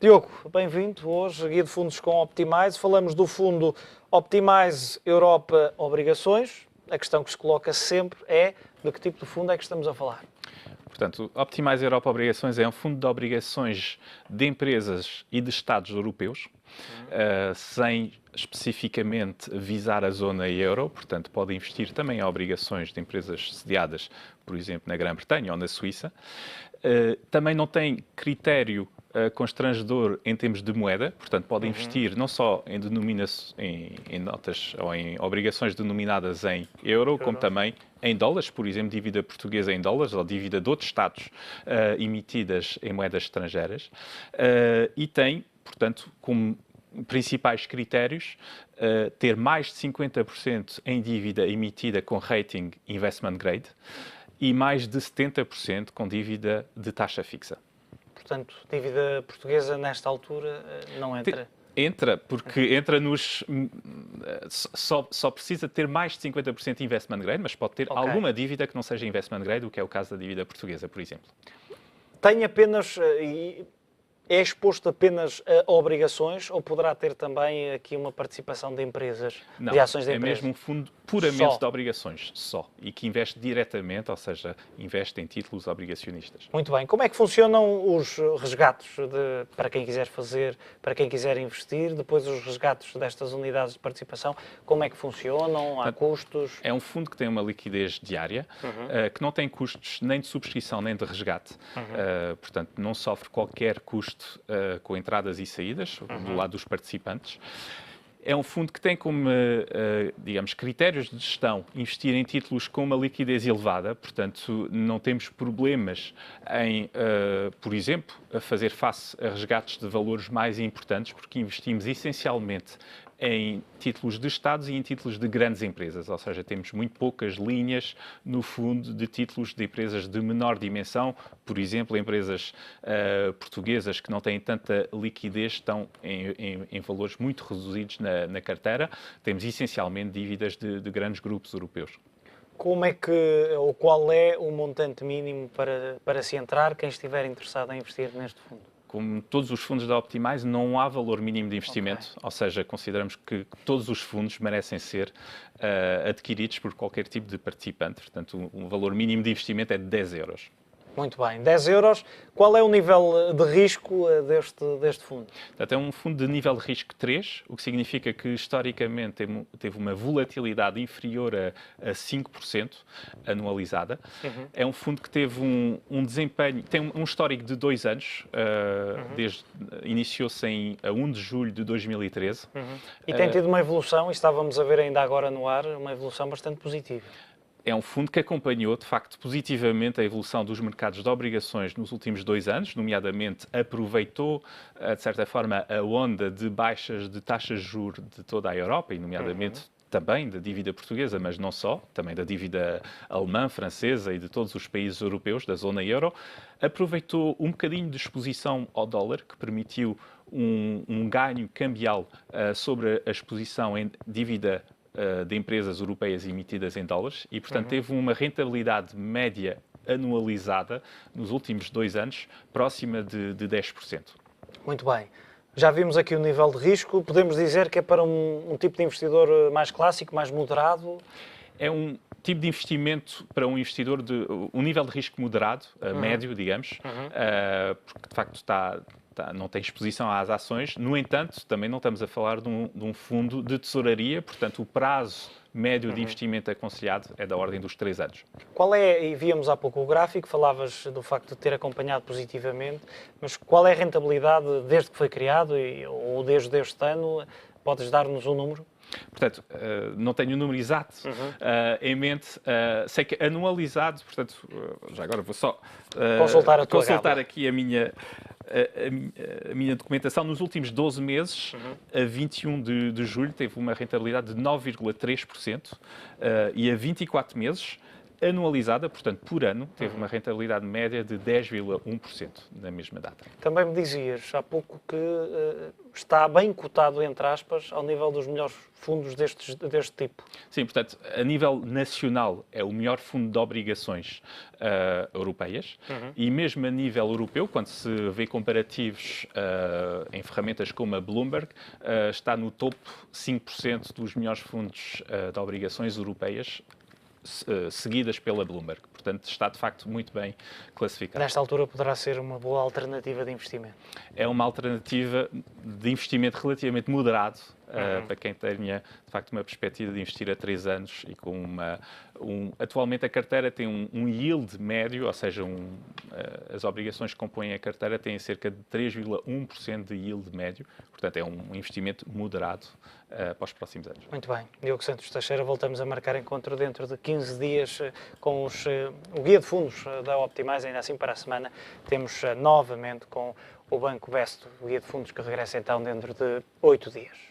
Diogo, bem-vindo. Hoje, Guia de Fundos com Optimize. Falamos do fundo Optimize Europa Obrigações. A questão que se coloca sempre é de que tipo de fundo é que estamos a falar? Portanto, o Optimize Europa Obrigações é um fundo de obrigações de empresas e de Estados europeus, sem especificamente visar a zona euro. Portanto, pode investir também em obrigações de empresas sediadas, por exemplo, na Grã-Bretanha ou na Suíça. Também não tem critério constrangedor em termos de moeda, portanto pode investir não só em notas ou em obrigações denominadas em euro, como também em dólares, por exemplo, dívida portuguesa em dólares ou dívida de outros Estados emitidas em moedas estrangeiras. E tem, portanto, como principais critérios, ter mais de 50% em dívida emitida com rating investment grade e mais de 70% com dívida de taxa fixa. Portanto, dívida portuguesa nesta altura não entra? Entra, porque entra nos... Só precisa ter mais de 50% de investment grade, mas pode ter alguma dívida que não seja investment grade, o que é o caso da dívida portuguesa, por exemplo. Tem apenas... É exposto apenas a obrigações ou poderá ter também aqui uma participação de empresas, não, de ações de empresas? É mesmo um fundo puramente de obrigações, só. E que investe diretamente, ou seja, investe em títulos obrigacionistas. Muito bem. Como é que funcionam os resgates para quem quiser fazer, para quem quiser investir? Depois os resgates destas unidades de participação, como é que funcionam? Há custos? É um fundo que tem uma liquidez diária, que não tem custos nem de subscrição nem de resgate. Portanto, não sofre qualquer custo com entradas e saídas do lado dos participantes. É um fundo que tem como, digamos, critérios de gestão investir em títulos com uma liquidez elevada, portanto, não temos problemas em, por exemplo, fazer face a resgates de valores mais importantes, porque investimos essencialmente em títulos de Estados e em títulos de grandes empresas, ou seja, temos muito poucas linhas no fundo de títulos de empresas de menor dimensão, por exemplo, empresas portuguesas que não têm tanta liquidez, estão em valores muito reduzidos na carteira, temos essencialmente dívidas de grandes grupos europeus. Como é que, ou qual é o montante mínimo para se entrar, quem estiver interessado em investir neste fundo? Como todos os fundos da Optimize, não há valor mínimo de investimento, ou seja, consideramos que todos os fundos merecem ser adquiridos por qualquer tipo de participante. Portanto, um valor mínimo de investimento é de 10 euros. Muito bem, 10 euros. Qual é o nível de risco deste fundo? Portanto, é um fundo de nível de risco 3, o que significa que historicamente teve uma volatilidade inferior a 5% anualizada. É um fundo que teve um desempenho, tem um histórico de 2 anos, iniciou-se a 1 de julho de 2013. E tem tido uma evolução, e estávamos a ver ainda agora no ar, uma evolução bastante positiva. É um fundo que acompanhou, de facto, positivamente a evolução dos mercados de obrigações nos últimos 2 anos, nomeadamente aproveitou, de certa forma, a onda de baixas de taxas de juros de toda a Europa, e nomeadamente também da dívida portuguesa, mas não só, também da dívida alemã, francesa e de todos os países europeus da zona euro. Aproveitou um bocadinho de exposição ao dólar, que permitiu um ganho cambial sobre a exposição em dívida de empresas europeias emitidas em dólares e, portanto, teve uma rentabilidade média anualizada nos últimos 2 anos próxima de 10%. Muito bem. Já vimos aqui o nível de risco. Podemos dizer que é para um tipo de investidor mais clássico, mais moderado? É um tipo de investimento para um investidor de um nível de risco moderado, médio, digamos, porque de facto não tem exposição às ações. No entanto, também não estamos a falar de um fundo de tesouraria, portanto, o prazo médio de investimento aconselhado é da ordem dos 3 anos. Qual é, e víamos há pouco o gráfico, falavas do facto de ter acompanhado positivamente, mas qual é a rentabilidade desde que foi criado ou desde este ano? Podes dar-nos um número? Portanto, não tenho o número exato em mente. Sei que anualizado, portanto, já agora vou só consultar aqui a minha documentação. Nos últimos 12 meses, a 21 de julho, teve uma rentabilidade de 9,3% e a 24 meses anualizada, portanto, por ano, teve uma rentabilidade média de 10,1% na mesma data. Também me dizias há pouco que está bem cotado, entre aspas, ao nível dos melhores fundos deste tipo. Sim, portanto, a nível nacional é o melhor fundo de obrigações europeias e mesmo a nível europeu, quando se vê comparativos em ferramentas como a Bloomberg, está no topo 5% dos melhores fundos de obrigações europeias seguidas pela Bloomberg. Portanto, está de facto muito bem classificado. Nesta altura poderá ser uma boa alternativa de investimento. É uma alternativa de investimento relativamente moderado para quem tenha, de facto, uma perspectiva de investir a 3 anos e com atualmente a carteira tem um yield médio, ou seja, as obrigações que compõem a carteira têm cerca de 3,1% de yield médio, portanto é um investimento moderado para os próximos anos. Muito bem. Diogo Santos Teixeira, voltamos a marcar encontro dentro de 15 dias com o guia de fundos da Optimize, ainda assim para a semana temos novamente com o Banco Besto, o guia de fundos que regressa então dentro de 8 dias.